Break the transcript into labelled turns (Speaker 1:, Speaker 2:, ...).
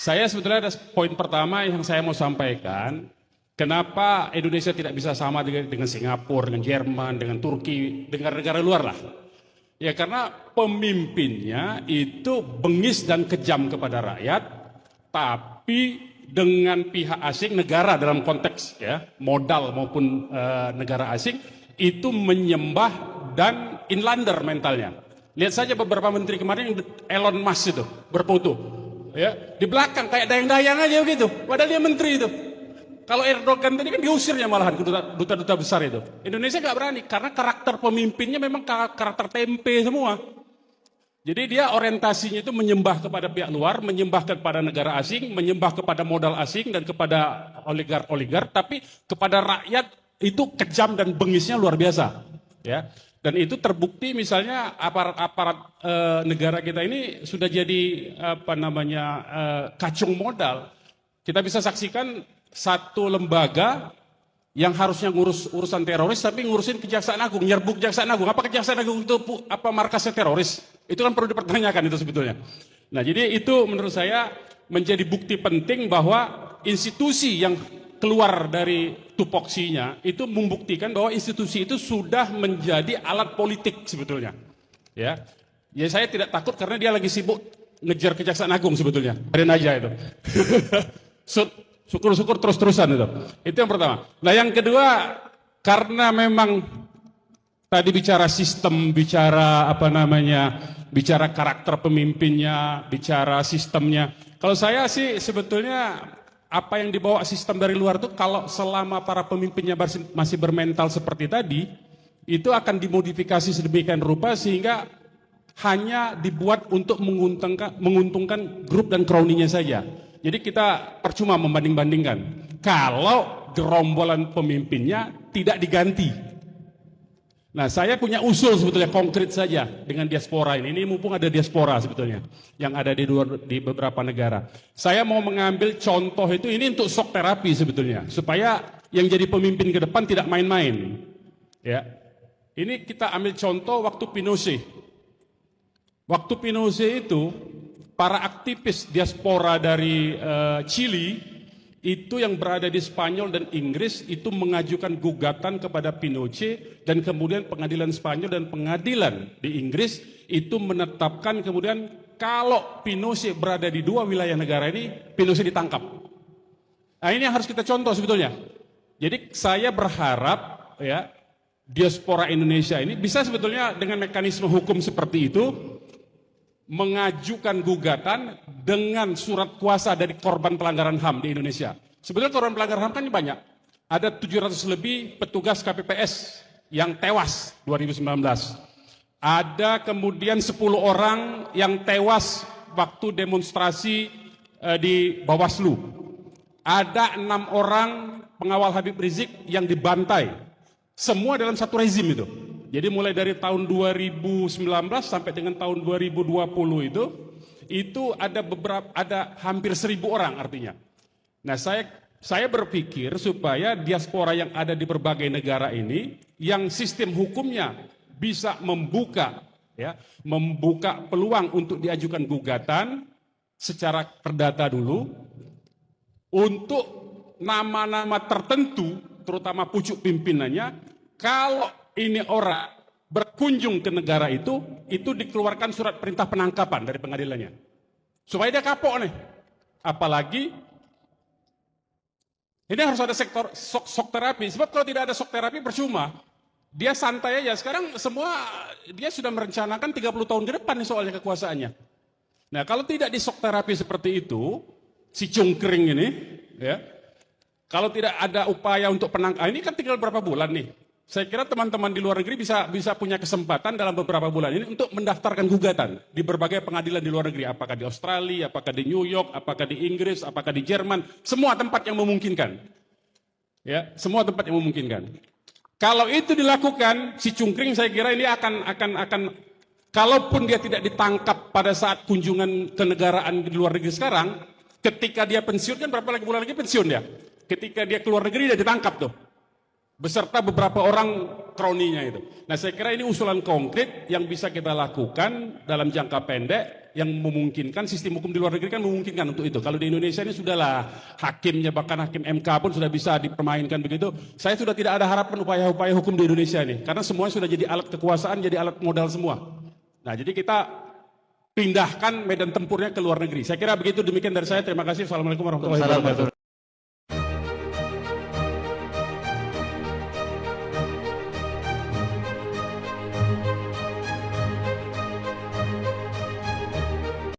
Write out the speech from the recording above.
Speaker 1: Saya sebetulnya ada poin pertama yang saya mau sampaikan. Kenapa Indonesia tidak bisa sama dengan Singapura, dengan Jerman, dengan Turki, dengan negara luar lah. Ya karena pemimpinnya itu bengis dan kejam kepada rakyat, tapi dengan pihak asing, negara dalam konteks ya modal maupun negara asing itu menyembah dan inlander mentalnya. Lihat saja beberapa menteri kemarin Elon Musk itu berfoto, ya di belakang kayak dayang-dayang aja begitu, padahal dia menteri itu. Kalau Erdogan tadi kan diusirnya malahan ke duta-duta besar itu. Indonesia nggak berani karena karakter pemimpinnya memang karakter tempe semua. Jadi dia orientasinya itu menyembah kepada pihak luar, menyembah kepada negara asing, menyembah kepada modal asing dan kepada oligark, tapi kepada rakyat itu kejam dan bengisnya luar biasa. Ya. Dan itu terbukti misalnya aparat-aparat negara kita ini sudah jadi kacung modal. Kita bisa saksikan satu lembaga yang harusnya ngurus urusan teroris tapi ngurusin Kejaksaan Agung, nyerbuk Kejaksaan Agung. Apa Kejaksaan Agung itu markasnya teroris? Itu kan perlu dipertanyakan itu sebetulnya. Nah, jadi itu menurut saya menjadi bukti penting bahwa institusi yang keluar dari tupoksinya itu membuktikan bahwa institusi itu sudah menjadi alat politik sebetulnya. Ya. Ya saya tidak takut karena dia lagi sibuk ngejar Kejaksaan Agung sebetulnya. Keren aja itu. Syukur-syukur terus-terusan itu. Itu yang pertama. Nah yang kedua, karena memang tadi bicara sistem, bicara bicara karakter pemimpinnya, bicara sistemnya. Kalau saya sih sebetulnya apa yang dibawa sistem dari luar itu kalau selama para pemimpinnya masih bermental seperti tadi, itu akan dimodifikasi sedemikian rupa sehingga hanya dibuat untuk menguntungkan grup dan crony-nya saja. Jadi kita percuma membanding-bandingkan. Kalau gerombolan pemimpinnya tidak diganti. Nah saya punya usul sebetulnya konkret saja dengan diaspora ini. Ini mumpung ada diaspora sebetulnya. Yang ada di beberapa negara. Saya mau mengambil contoh itu ini untuk shock terapi sebetulnya. Supaya yang jadi pemimpin ke depan tidak main-main. Ya. Ini kita ambil contoh waktu Pinochet. Waktu Pinochet itu para aktivis diaspora dari Chili itu yang berada di Spanyol dan Inggris itu mengajukan gugatan kepada Pinochet dan kemudian pengadilan Spanyol dan pengadilan di Inggris itu menetapkan kemudian kalau Pinochet berada di dua wilayah negara ini, Pinochet ditangkap. Nah ini yang harus kita contoh sebetulnya. Jadi saya berharap ya diaspora Indonesia ini bisa sebetulnya dengan mekanisme hukum seperti itu mengajukan gugatan dengan surat kuasa dari korban pelanggaran HAM di Indonesia. Sebetulnya korban pelanggaran HAM kan banyak. Ada 700 lebih petugas KPPS yang tewas 2019. Ada kemudian 10 orang yang tewas waktu demonstrasi di Bawaslu. Ada 6 orang pengawal Habib Rizik yang dibantai. Semua dalam satu rezim itu. Jadi mulai dari tahun 2019 sampai dengan tahun 2020 itu ada hampir 1.000 orang artinya. Nah saya berpikir supaya diaspora yang ada di berbagai negara ini yang sistem hukumnya bisa membuka peluang untuk diajukan gugatan secara perdata dulu untuk nama-nama tertentu terutama pucuk pimpinannya kalau ini orang berkunjung ke negara itu dikeluarkan surat perintah penangkapan dari pengadilannya. Supaya dia kapok nih. Apalagi, ini harus ada sektor shock terapi. Sebab kalau tidak ada shock terapi percuma. Dia santai aja. Sekarang semua, dia sudah merencanakan 30 tahun ke depan nih soalnya kekuasaannya. Nah kalau tidak di shock terapi seperti itu, si cungkring ini, ya, kalau tidak ada upaya untuk penangkapan, ini kan tinggal berapa bulan nih. Saya kira teman-teman di luar negeri bisa punya kesempatan dalam beberapa bulan ini untuk mendaftarkan gugatan di berbagai pengadilan di luar negeri. Apakah di Australia, apakah di New York, apakah di Inggris, apakah di Jerman. Semua tempat yang memungkinkan. Ya, semua tempat yang memungkinkan. Kalau itu dilakukan, si cungkring saya kira ini akan kalaupun dia tidak ditangkap pada saat kunjungan kenegaraan di luar negeri sekarang, ketika dia pensiun kan berapa lagi bulan lagi pensiun dia. Ketika dia keluar negeri dia ditangkap tuh. beserta beberapa orang kroninya itu. Nah, saya kira ini usulan konkret yang bisa kita lakukan dalam jangka pendek yang memungkinkan. Sistem hukum di luar negeri kan memungkinkan untuk itu. Kalau di Indonesia ini sudahlah, hakimnya bahkan hakim MK pun sudah bisa dipermainkan begitu. Saya sudah tidak ada harapan upaya-upaya hukum di Indonesia ini, karena semuanya sudah jadi alat kekuasaan, jadi alat modal semua. Nah, jadi kita pindahkan medan tempurnya ke luar negeri. Saya kira begitu, demikian dari saya. Terima kasih. Assalamualaikum warahmatullahi wabarakatuh.